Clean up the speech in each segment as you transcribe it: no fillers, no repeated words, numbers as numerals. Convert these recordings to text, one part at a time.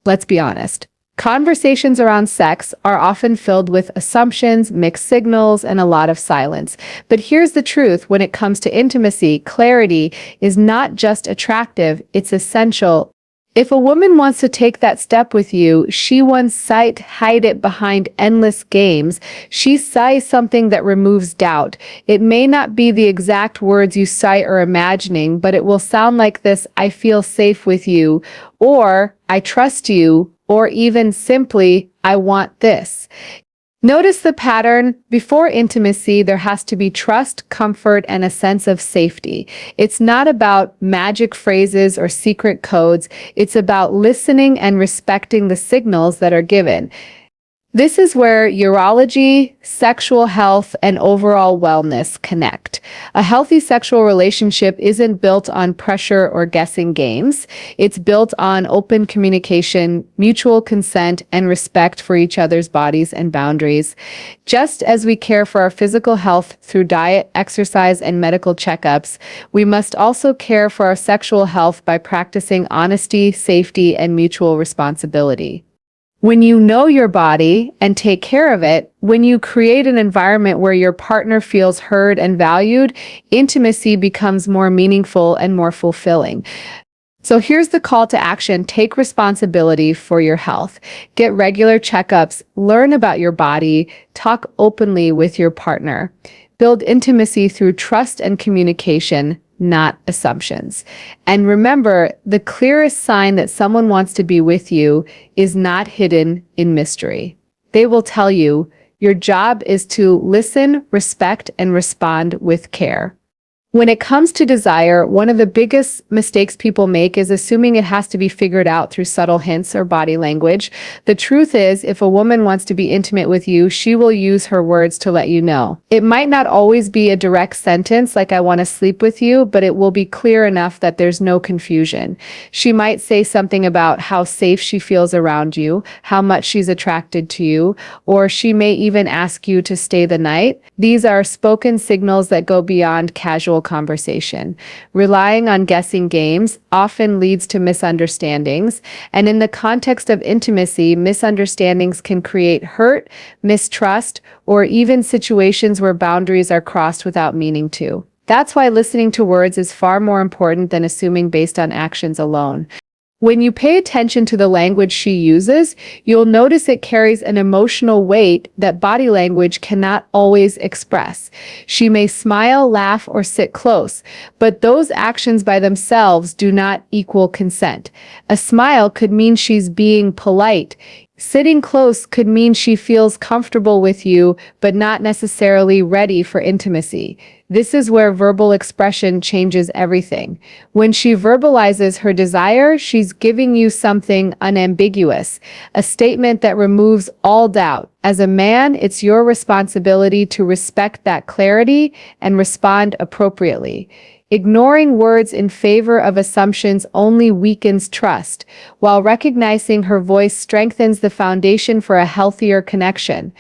Let's be honest. Conversations around sex are often filled with assumptions, mixed signals, and a lot of silence. But here's the truth: when it comes to intimacy, clarity is not just attractive, it's essential. If a woman wants to take that step with you, she won't hide it behind endless games. She says something that removes doubt. It may not be the exact words you say or imagining, but it will sound like this: I feel safe with you, or I trust you, or even simply, I want this. Notice the pattern. Before intimacy, there has to be trust, comfort, and a sense of safety. It's not about magic phrases or secret codes. It's about listening and respecting the signals that are given. This is where urology, sexual health, and overall wellness connect. A healthy sexual relationship isn't built on pressure or guessing games. It's built on open communication, mutual consent, and respect for each other's bodies and boundaries. Just as we care for our physical health through diet, exercise, and medical checkups, we must also care for our sexual health by practicing honesty, safety, and mutual responsibility. When you know your body and take care of it, when you create an environment where your partner feels heard and valued, intimacy becomes more meaningful and more fulfilling. So here's the call to action. Take responsibility for your health. Get regular checkups, learn about your body, talk openly with your partner. Build intimacy through trust and communication, not assumptions. And remember, the clearest sign that someone wants to be with you is not hidden in mystery. They will tell you. Your job is to listen, respect, and respond with care. When it comes to desire, one of the biggest mistakes people make is assuming it has to be figured out through subtle hints or body language. The truth is, if a woman wants to be intimate with you, she will use her words to let you know. It might not always be a direct sentence like "I want to sleep with you," but it will be clear enough that there's no confusion. She might say something about how safe she feels around you, how much she's attracted to you, or she may even ask you to stay the night. These are spoken signals that go beyond casual conversation. Relying on guessing games often leads to misunderstandings, and in the context of intimacy, misunderstandings can create hurt, mistrust, or even situations where boundaries are crossed without meaning to. That's why listening to words is far more important than assuming based on actions alone. When you pay attention to the language she uses, you'll notice it carries an emotional weight that body language cannot always express. She may smile, laugh, or sit close, but those actions by themselves do not equal consent. A smile could mean she's being polite. Sitting close could mean she feels comfortable with you, but not necessarily ready for intimacy. This is where verbal expression changes everything. When she verbalizes her desire, she's giving you something unambiguous, a statement that removes all doubt. As a man, it's your responsibility to respect that clarity and respond appropriately. Ignoring words in favor of assumptions only weakens trust, while recognizing her voice strengthens the foundation for a healthier connection.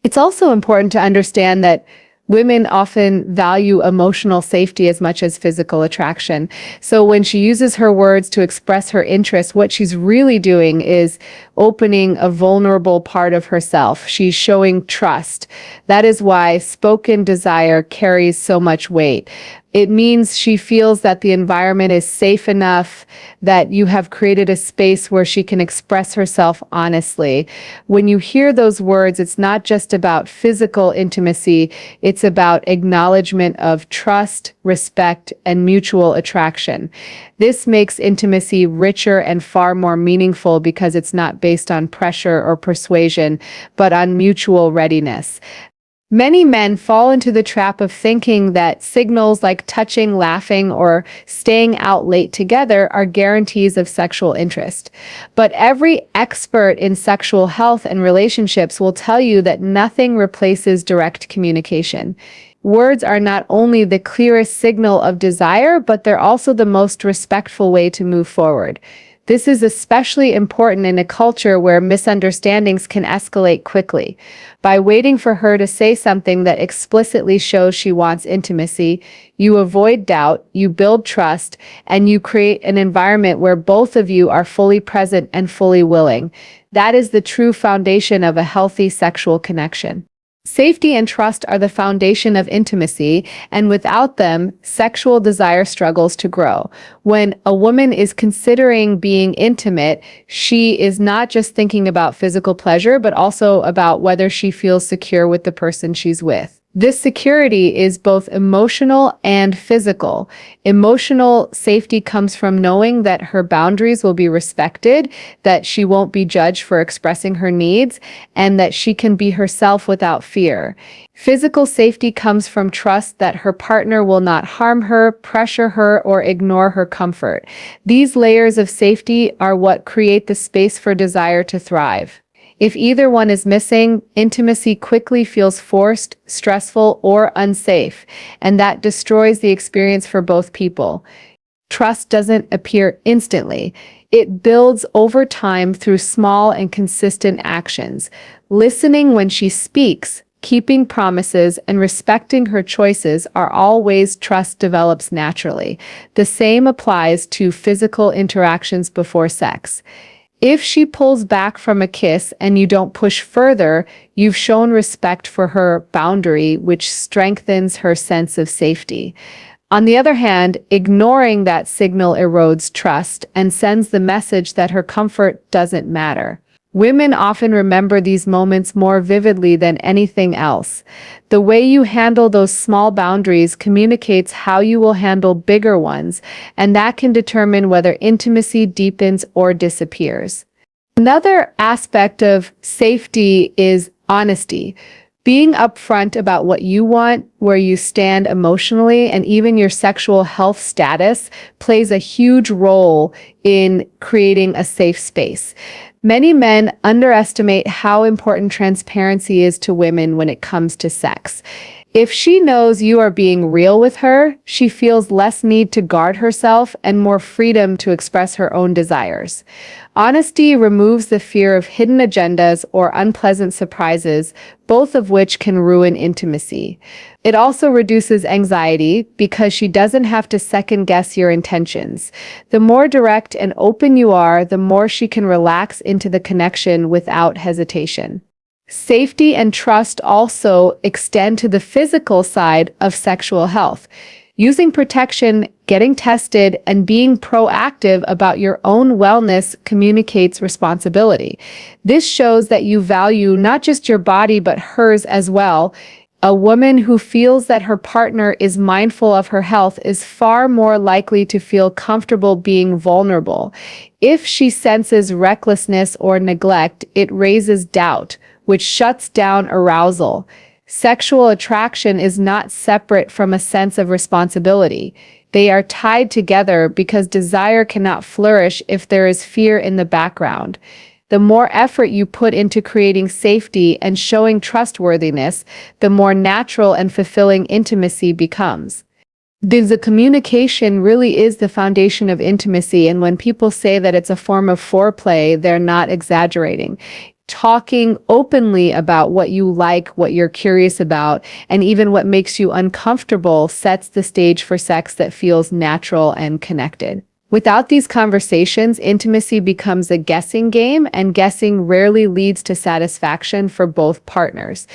It's also important to understand that women often value emotional safety as much as physical attraction. So when she uses her words to express her interest, what she's really doing is opening a vulnerable part of herself. She's showing trust. That is why spoken desire carries so much weight. It means she feels that the environment is safe enough, that you have created a space where she can express herself honestly. When you hear those words, it's not just about physical intimacy, it's about acknowledgement of trust, respect, and mutual attraction. This makes intimacy richer and far more meaningful because it's not based on pressure or persuasion, but on mutual readiness. Many men fall into the trap of thinking that signals like touching, laughing, or staying out late together are guarantees of sexual interest. But every expert in sexual health and relationships will tell you that nothing replaces direct communication. Words are not only the clearest signal of desire, but they're also the most respectful way to move forward. This is especially important in a culture where misunderstandings can escalate quickly. By waiting for her to say something that explicitly shows she wants intimacy, you avoid doubt, you build trust, and you create an environment where both of you are fully present and fully willing. That is the true foundation of a healthy sexual connection. Safety and trust are the foundation of intimacy, and without them, sexual desire struggles to grow. When a woman is considering being intimate, she is not just thinking about physical pleasure, but also about whether she feels secure with the person she's with. This security is both emotional and physical. Emotional safety comes from knowing that her boundaries will be respected, that she won't be judged for expressing her needs, and that she can be herself without fear. Physical safety comes from trust that her partner will not harm her, pressure her, or ignore her comfort. These layers of safety are what create the space for desire to thrive. If either one is missing, intimacy quickly feels forced, stressful, or unsafe, and that destroys the experience for both people. Trust doesn't appear instantly. It builds over time through small and consistent actions. Listening when she speaks, keeping promises, and respecting her choices are all ways trust develops naturally. The same applies to physical interactions before sex. If she pulls back from a kiss and you don't push further, you've shown respect for her boundary, which strengthens her sense of safety. On the other hand, ignoring that signal erodes trust and sends the message that her comfort doesn't matter. Women often remember these moments more vividly than anything else. The way you handle those small boundaries communicates how you will handle bigger ones, and that can determine whether intimacy deepens or disappears. Another aspect of safety is honesty. Being upfront about what you want, where you stand emotionally, and even your sexual health status plays a huge role in creating a safe space. Many men underestimate how important transparency is to women when it comes to sex. If she knows you are being real with her, she feels less need to guard herself and more freedom to express her own desires. Honesty removes the fear of hidden agendas or unpleasant surprises, both of which can ruin intimacy. It also reduces anxiety because she doesn't have to second-guess your intentions. The more direct and open you are, the more she can relax into the connection without hesitation. Safety and trust also extend to the physical side of sexual health. Using protection, getting tested, and being proactive about your own wellness communicates responsibility. This shows that you value not just your body but hers as well. A woman who feels that her partner is mindful of her health is far more likely to feel comfortable being vulnerable. If she senses recklessness or neglect, it raises doubt, which shuts down arousal. Sexual attraction is not separate from a sense of responsibility. They are tied together because desire cannot flourish if there is fear in the background. The more effort you put into creating safety and showing trustworthiness, the more natural and fulfilling intimacy becomes. The communication really is the foundation of intimacy, and when people say that it's a form of foreplay, they're not exaggerating. Talking openly about what you like, what you're curious about, and even what makes you uncomfortable sets the stage for sex that feels natural and connected. Without these conversations, intimacy becomes a guessing game, and guessing rarely leads to satisfaction for both partners.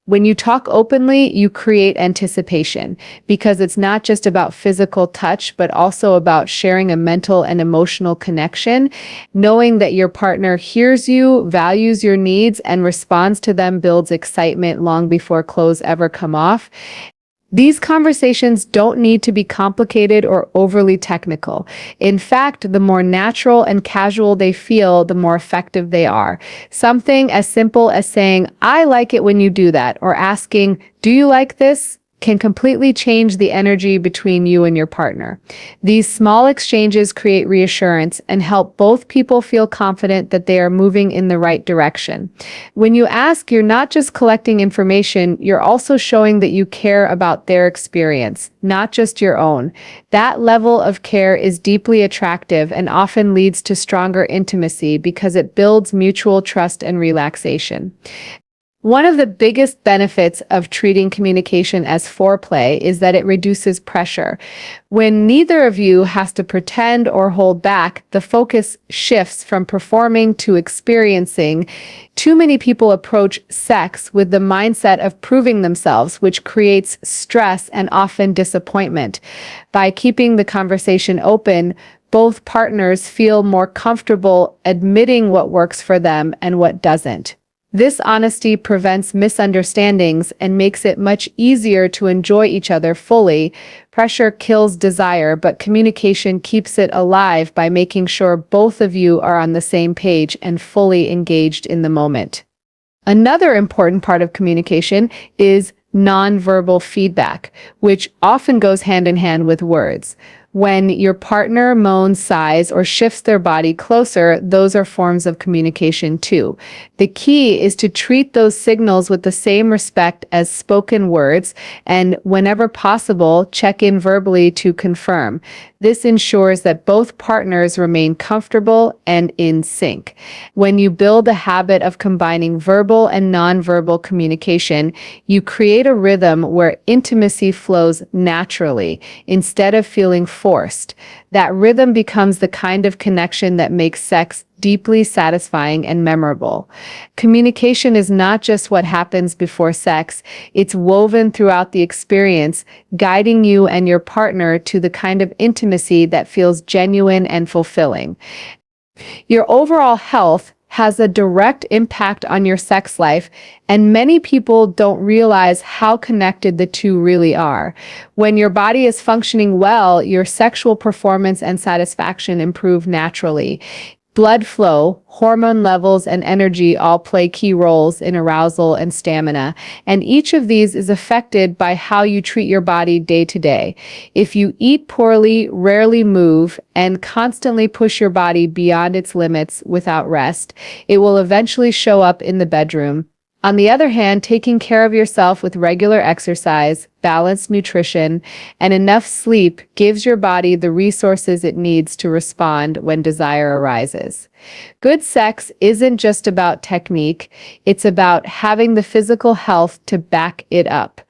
When you talk openly, you create anticipation, because it's not just about physical touch, but also about sharing a mental and emotional connection. Knowing that your partner hears you, values your needs, and responds to them builds excitement long before clothes ever come off. These conversations don't need to be complicated or overly technical. In fact, the more natural and casual they feel, the more effective they are. Something as simple as saying, "I like it when you do that," or asking, "Do you like this?" can completely change the energy between you and your partner. These small exchanges create reassurance and help both people feel confident that they are moving in the right direction. When you ask, you're not just collecting information, you're also showing that you care about their experience, not just your own. That level of care is deeply attractive and often leads to stronger intimacy because it builds mutual trust and relaxation. One of the biggest benefits of treating communication as foreplay is that it reduces pressure. When neither of you has to pretend or hold back, the focus shifts from performing to experiencing. Too many people approach sex with the mindset of proving themselves, which creates stress and often disappointment. By keeping the conversation open, both partners feel more comfortable admitting what works for them and what doesn't. This honesty prevents misunderstandings and makes it much easier to enjoy each other fully. Pressure kills desire, but communication keeps it alive by making sure both of you are on the same page and fully engaged in the moment. Another important part of communication is nonverbal feedback, which often goes hand in hand with words. When your partner moans, sighs, or shifts their body closer, those are forms of communication too. The key is to treat those signals with the same respect as spoken words, and whenever possible, check in verbally to confirm. This ensures that both partners remain comfortable and in sync. When you build a habit of combining verbal and nonverbal communication, you create a rhythm where intimacy flows naturally instead of feeling forced. That rhythm becomes the kind of connection that makes sex deeply satisfying and memorable. Communication is not just what happens before sex, it's woven throughout the experience, guiding you and your partner to the kind of intimacy that feels genuine and fulfilling. Your overall health has a direct impact on your sex life, and many people don't realize how connected the two really are. When your body is functioning well, your sexual performance and satisfaction improve naturally. Blood flow, hormone levels, and energy all play key roles in arousal and stamina, and each of these is affected by how you treat your body day to day. If you eat poorly, rarely move, and constantly push your body beyond its limits without rest, it will eventually show up in the bedroom. On the other hand, taking care of yourself with regular exercise, balanced nutrition, and enough sleep gives your body the resources it needs to respond when desire arises. Good sex isn't just about technique, it's about having the physical health to back it up.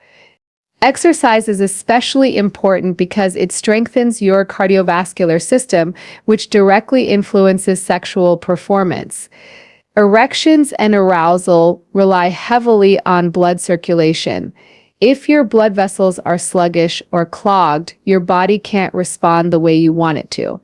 Exercise is especially important because it strengthens your cardiovascular system, which directly influences sexual performance. Erections and arousal rely heavily on blood circulation. If your blood vessels are sluggish or clogged, your body can't respond the way you want it to.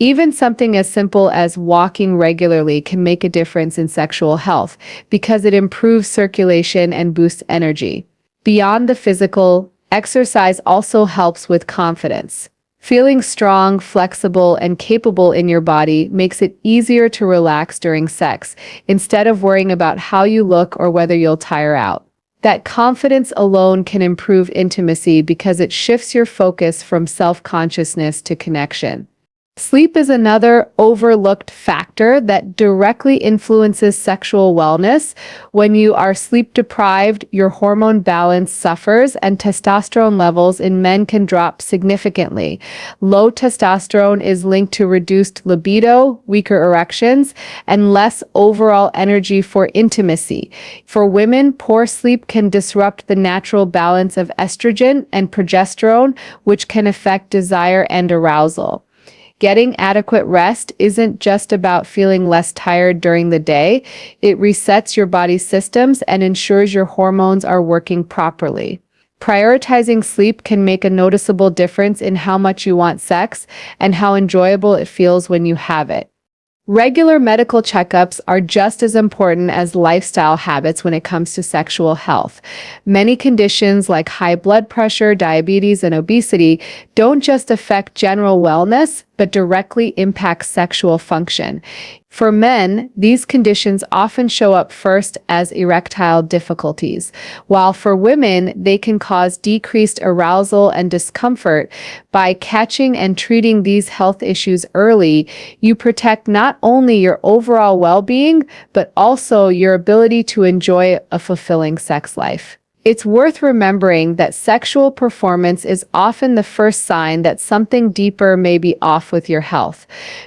Even something as simple as walking regularly can make a difference in sexual health because it improves circulation and boosts energy. Beyond the physical, exercise also helps with confidence. Feeling strong, flexible, and capable in your body makes it easier to relax during sex, instead of worrying about how you look or whether you'll tire out. That confidence alone can improve intimacy because it shifts your focus from self-consciousness to connection. Sleep is another overlooked factor that directly influences sexual wellness. When you are sleep deprived, your hormone balance suffers and testosterone levels in men can drop significantly. Low testosterone is linked to reduced libido, weaker erections, and less overall energy for intimacy. For women, poor sleep can disrupt the natural balance of estrogen and progesterone, which can affect desire and arousal. Getting adequate rest isn't just about feeling less tired during the day. It resets your body's systems and ensures your hormones are working properly. Prioritizing sleep can make a noticeable difference in how much you want sex and how enjoyable it feels when you have it. Regular medical checkups are just as important as lifestyle habits when it comes to sexual health. Many conditions like high blood pressure, diabetes, and obesity don't just affect general wellness, but directly impact sexual function. For men, these conditions often show up first as erectile difficulties, while for women, they can cause decreased arousal and discomfort. By catching and treating these health issues early, you protect not only your overall well-being, but also your ability to enjoy a fulfilling sex life. It's worth remembering that sexual performance is often the first sign that something deeper may be off with your health.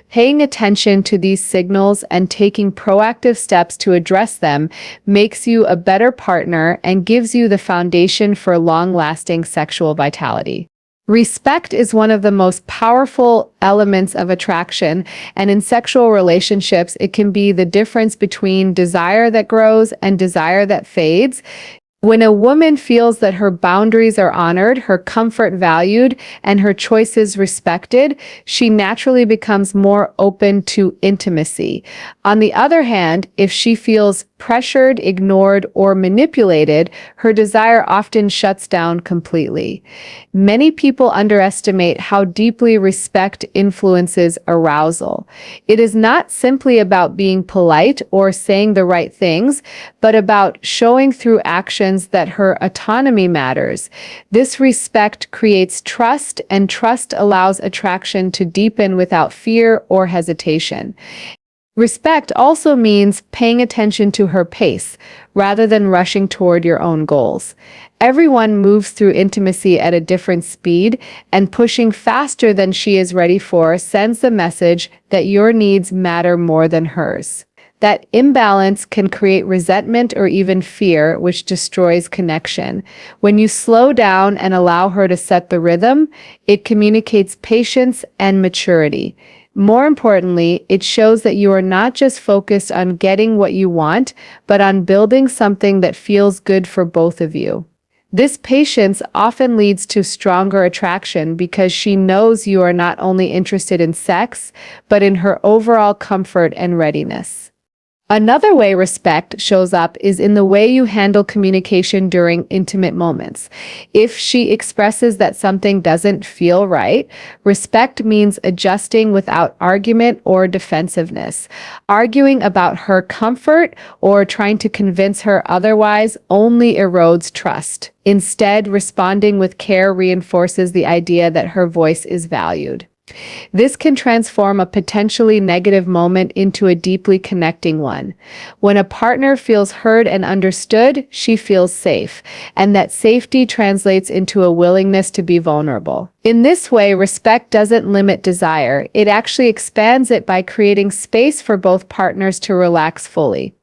Paying attention to these signals and taking proactive steps to address them makes you a better partner and gives you the foundation for long-lasting sexual vitality. Respect is one of the most powerful elements of attraction, and in sexual relationships, it can be the difference between desire that grows and desire that fades. When a woman feels that her boundaries are honored, her comfort valued, and her choices respected, she naturally becomes more open to intimacy. On the other hand, if she feels pressured, ignored, or manipulated, her desire often shuts down completely. Many people underestimate how deeply respect influences arousal. It is not simply about being polite or saying the right things, but about showing through actions that her autonomy matters. This respect creates trust, and trust allows attraction to deepen without fear or hesitation. Respect also means paying attention to her pace, rather than rushing toward your own goals. Everyone moves through intimacy at a different speed, and pushing faster than she is ready for sends the message that your needs matter more than hers. That imbalance can create resentment or even fear, which destroys connection. When you slow down and allow her to set the rhythm, it communicates patience and maturity. More importantly, it shows that you are not just focused on getting what you want, but on building something that feels good for both of you. This patience often leads to stronger attraction because she knows you are not only interested in sex, but in her overall comfort and readiness. Another way respect shows up is in the way you handle communication during intimate moments. If she expresses that something doesn't feel right, respect means adjusting without argument or defensiveness. Arguing about her comfort or trying to convince her otherwise only erodes trust. Instead, responding with care reinforces the idea that her voice is valued. This can transform a potentially negative moment into a deeply connecting one. When a partner feels heard and understood, she feels safe, and that safety translates into a willingness to be vulnerable. In this way, respect doesn't limit desire, it actually expands it by creating space for both partners to relax fully.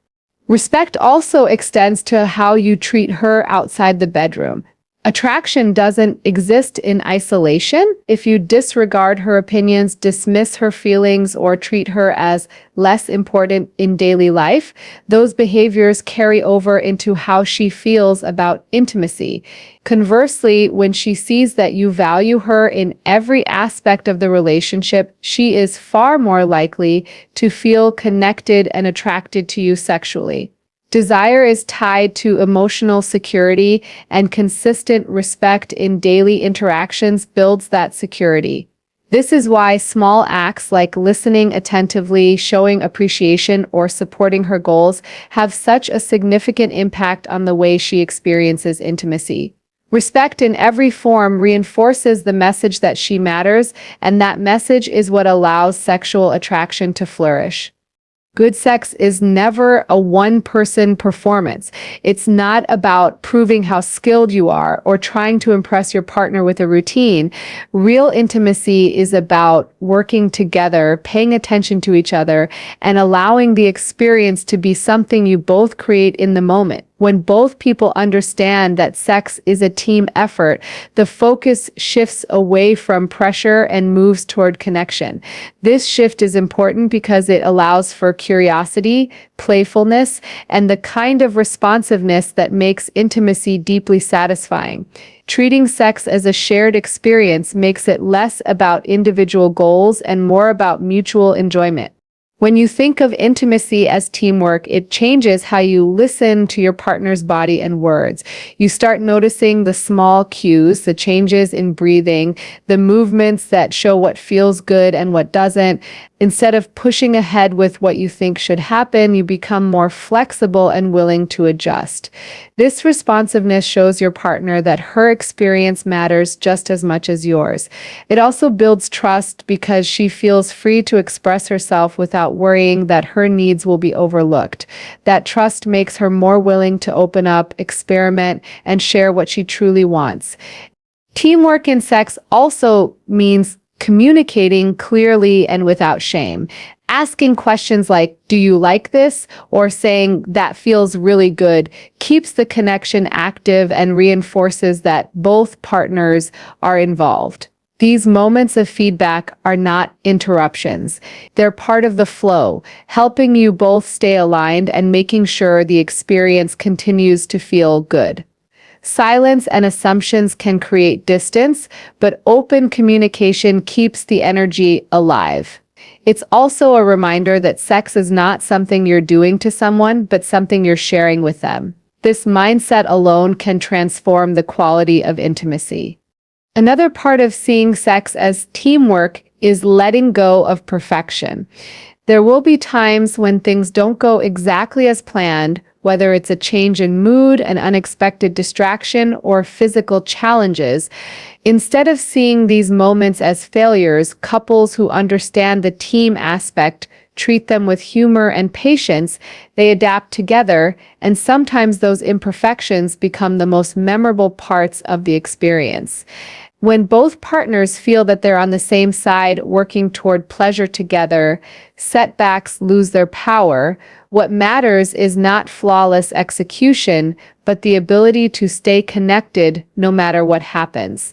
Respect also extends to how you treat her outside the bedroom. Attraction doesn't exist in isolation. If you disregard her opinions, dismiss her feelings, or treat her as less important in daily life, those behaviors carry over into how she feels about intimacy. Conversely, when she sees that you value her in every aspect of the relationship, she is far more likely to feel connected and attracted to you sexually. Desire is tied to emotional security, and consistent respect in daily interactions builds that security. This is why small acts like listening attentively, showing appreciation, or supporting her goals have such a significant impact on the way she experiences intimacy. Respect in every form reinforces the message that she matters, and that message is what allows sexual attraction to flourish. Good sex is never a one-person performance. It's not about proving how skilled you are or trying to impress your partner with a routine. Real intimacy is about working together, paying attention to each other, and allowing the experience to be something you both create in the moment. When both people understand that sex is a team effort, the focus shifts away from pressure and moves toward connection. This shift is important because it allows for curiosity, playfulness, and the kind of responsiveness that makes intimacy deeply satisfying. Treating sex as a shared experience makes it less about individual goals and more about mutual enjoyment. When you think of intimacy as teamwork, it changes how you listen to your partner's body and words. You start noticing the small cues, the changes in breathing, the movements that show what feels good and what doesn't. Instead of pushing ahead with what you think should happen, you become more flexible and willing to adjust. This responsiveness shows your partner that her experience matters just as much as yours. It also builds trust because she feels free to express herself without worrying that her needs will be overlooked. That trust makes her more willing to open up, experiment, and share what she truly wants. Teamwork in sex also means communicating clearly and without shame. Asking questions like, "Do you like this?" or saying, "That feels really good," keeps the connection active and reinforces that both partners are involved. These moments of feedback are not interruptions. They're part of the flow, helping you both stay aligned and making sure the experience continues to feel good. Silence and assumptions can create distance, but open communication keeps the energy alive. It's also a reminder that sex is not something you're doing to someone, but something you're sharing with them. This mindset alone can transform the quality of intimacy. Another part of seeing sex as teamwork is letting go of perfection. There will be times when things don't go exactly as planned, whether it's a change in mood, an unexpected distraction, or physical challenges. Instead of seeing these moments as failures, couples who understand the team aspect treat them with humor and patience. They adapt together, and sometimes those imperfections become the most memorable parts of the experience. When both partners feel that they're on the same side, working toward pleasure together, setbacks lose their power. What matters is not flawless execution, but the ability to stay connected no matter what happens.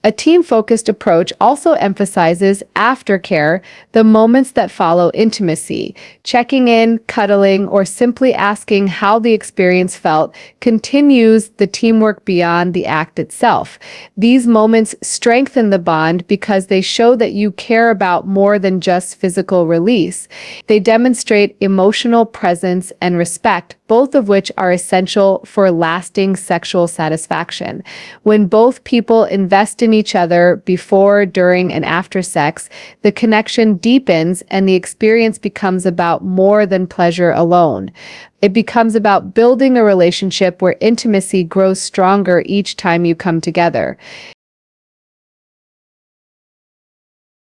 A team-focused approach also emphasizes aftercare, the moments that follow intimacy. Checking in, cuddling, or simply asking how the experience felt continues the teamwork beyond the act itself. These moments strengthen the bond because they show that you care about more than just physical release. They demonstrate emotional presence and respect, both of which are essential for lasting sexual satisfaction. When both people invest in each other before, during, and after sex, the connection deepens and the experience becomes about more than pleasure alone. It becomes about building a relationship where intimacy grows stronger each time you come together.